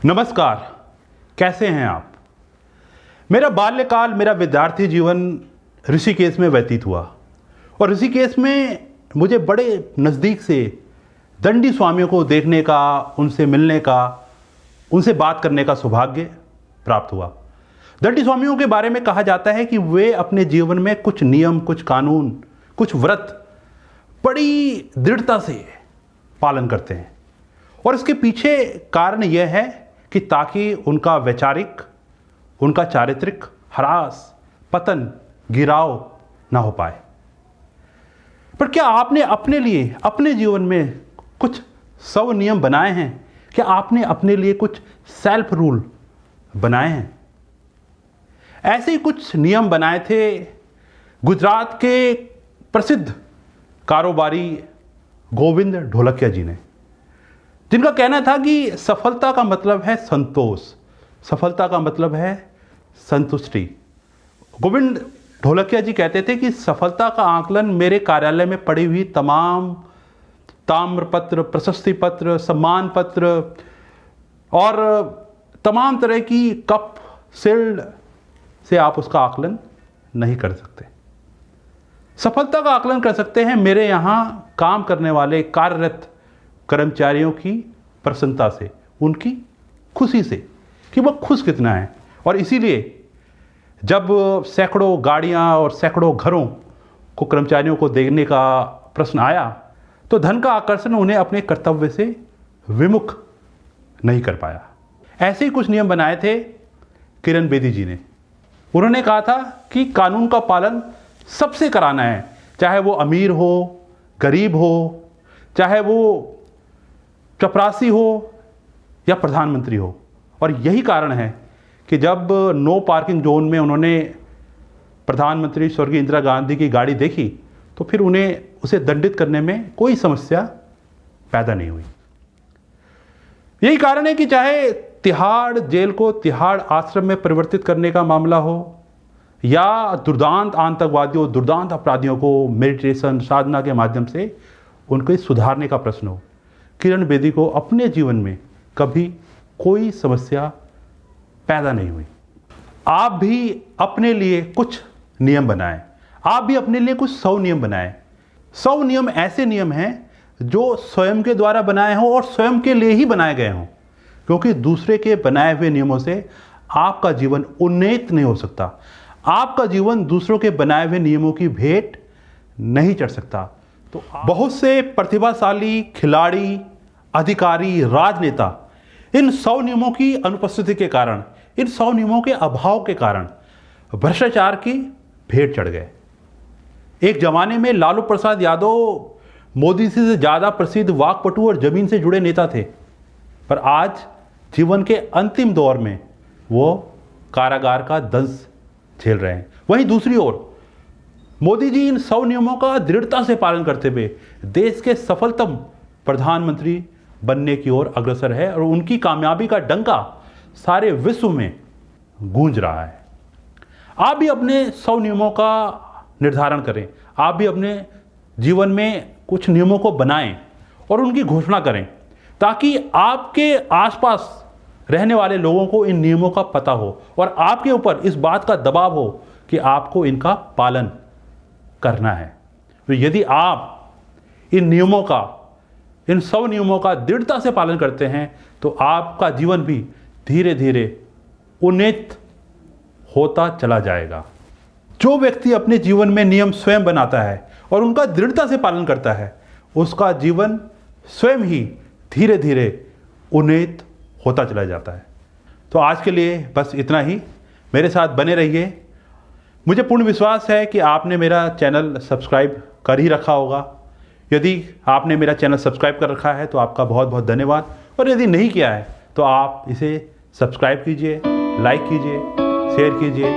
नमस्कार, कैसे हैं आप। मेरा बाल्यकाल, मेरा विद्यार्थी जीवन ऋषिकेश में व्यतीत हुआ और ऋषिकेश में मुझे बड़े नज़दीक से दंडी स्वामियों को देखने का, उनसे मिलने का, उनसे बात करने का सौभाग्य प्राप्त हुआ। दंडी स्वामियों के बारे में कहा जाता है कि वे अपने जीवन में कुछ नियम, कुछ कानून, कुछ व्रत बड़ी दृढ़ता से पालन करते हैं और इसके पीछे कारण यह है कि ताकि उनका वैचारिक, उनका चारित्रिक ह्रास, पतन, गिराव ना हो पाए। पर क्या आपने अपने लिए, अपने जीवन में कुछ स्व नियम बनाए हैं? क्या आपने अपने लिए कुछ सेल्फ रूल बनाए हैं? ऐसे ही कुछ नियम बनाए थे गुजरात के प्रसिद्ध कारोबारी गोविंद ढोलकिया जी ने, जिनका कहना था कि सफलता का मतलब है संतोष, सफलता का मतलब है संतुष्टि। गोविंद ढोलकिया जी कहते थे कि सफलता का आकलन मेरे कार्यालय में पड़ी हुई तमाम ताम्रपत्र, प्रशस्ति पत्र, सम्मान पत्र और तमाम तरह की कप, शील्ड से आप उसका आकलन नहीं कर सकते। सफलता का आकलन कर सकते हैं मेरे यहाँ काम करने वाले कार्यरत कर्मचारियों की प्रसन्नता से, उनकी खुशी से कि वह खुश कितना है। और इसीलिए जब सैकड़ों गाड़ियां और सैकड़ों घरों को कर्मचारियों को देखने का प्रश्न आया तो धन का आकर्षण उन्हें अपने कर्तव्य से विमुख नहीं कर पाया। ऐसे ही कुछ नियम बनाए थे किरण बेदी जी ने। उन्होंने कहा था कि कानून का पालन सबसे कराना है, चाहे वो अमीर हो, गरीब हो, चाहे वो चपरासी हो या प्रधानमंत्री हो। और यही कारण है कि जब नो पार्किंग जोन में उन्होंने प्रधानमंत्री स्वर्गीय इंदिरा गांधी की गाड़ी देखी तो फिर उन्हें उसे दंडित करने में कोई समस्या पैदा नहीं हुई। यही कारण है कि चाहे तिहाड़ जेल को तिहाड़ आश्रम में परिवर्तित करने का मामला हो या दुर्दांत आतंकवादियों, दुर्दांत अपराधियों को मेडिटेशन, साधना के माध्यम से उनको सुधारने का प्रश्न हो, किरण बेदी को अपने जीवन में कभी कोई समस्या पैदा नहीं हुई। आप भी अपने लिए कुछ नियम बनाएं, आप भी अपने लिए कुछ 100 नियम बनाएं। 100 नियम ऐसे नियम हैं जो स्वयं के द्वारा बनाए हों और स्वयं के लिए ही बनाए गए हों, क्योंकि दूसरे के बनाए हुए नियमों से आपका जीवन उन्नत नहीं हो सकता। आपका जीवन दूसरों के बनाए हुए नियमों की भेंट नहीं चढ़ सकता। तो बहुत से प्रतिभाशाली खिलाड़ी, अधिकारी, राजनेता इन 100 नियमों की अनुपस्थिति के कारण, इन 100 नियमों के अभाव के कारण भ्रष्टाचार की भेंट चढ़ गए। एक जमाने में लालू प्रसाद यादव मोदी से ज़्यादा प्रसिद्ध वाकपटु और जमीन से जुड़े नेता थे, पर आज जीवन के अंतिम दौर में वो कारागार का दंश झेल रहे हैं। वहीं दूसरी ओर मोदी जी इन 100 नियमों का दृढ़ता से पालन करते हुए देश के सफलतम प्रधानमंत्री बनने की ओर अग्रसर है और उनकी कामयाबी का डंका सारे विश्व में गूंज रहा है। आप भी अपने 100 नियमों का निर्धारण करें, आप भी अपने जीवन में कुछ नियमों को बनाएं और उनकी घोषणा करें, ताकि आपके आसपास रहने वाले लोगों को इन नियमों का पता हो और आपके ऊपर इस बात का दबाव हो कि आपको इनका पालन करना है। तो यदि आप इन नियमों का, इन 100 नियमों का दृढ़ता से पालन करते हैं तो आपका जीवन भी धीरे धीरे उन्नत होता चला जाएगा। जो व्यक्ति अपने जीवन में नियम स्वयं बनाता है और उनका दृढ़ता से पालन करता है, उसका जीवन स्वयं ही धीरे धीरे उन्नत होता चला जाता है। तो आज के लिए बस इतना ही। मेरे साथ बने रहिए। मुझे पूर्ण विश्वास है कि आपने मेरा चैनल सब्सक्राइब कर ही रखा होगा। यदि आपने मेरा चैनल सब्सक्राइब कर रखा है तो आपका बहुत बहुत धन्यवाद, और यदि नहीं किया है तो आप इसे सब्सक्राइब कीजिए, लाइक कीजिए, शेयर कीजिए